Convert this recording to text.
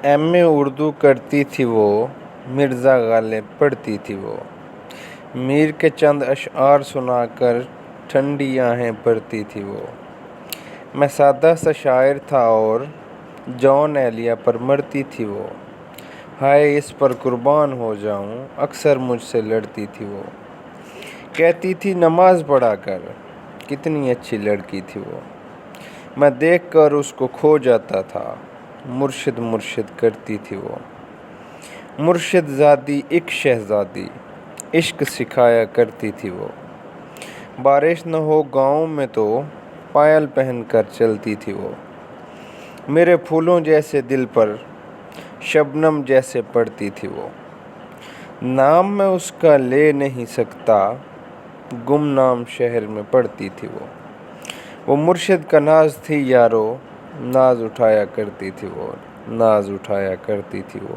M اے اردو کرتی تھی وہ، مرزا غالب پڑھتی تھی وہ، میر کے چند اشعار سنا کر ٹھنڈی آہیں بھرتی تھی وہ۔ میں سادہ سا شاعر تھا اور جون ایلیا پر مرتی تھی وہ، ہائے اس پر قربان ہو جاؤں، اکثر مجھ سے لڑتی تھی وہ۔ کہتی تھی نماز پڑھا کر، کتنی اچھی لڑکی تھی وہ، میں دیکھ کر اس کو کھو جاتا تھا، مرشد مرشد کرتی تھی وہ۔ مرشد زادی ایک شہزادی، عشق سکھایا کرتی تھی وہ۔ بارش نہ ہو گاؤں میں تو پائل پہن کر چلتی تھی وہ، میرے پھولوں جیسے دل پر شبنم جیسے پڑتی تھی وہ۔ نام میں اس کا لے نہیں سکتا، گمنام شہر میں پڑتی تھی وہ مرشد کا ناز تھی یارو، ناز اٹھایا کرتی تھی وہ، ناز اٹھایا کرتی تھی وہ۔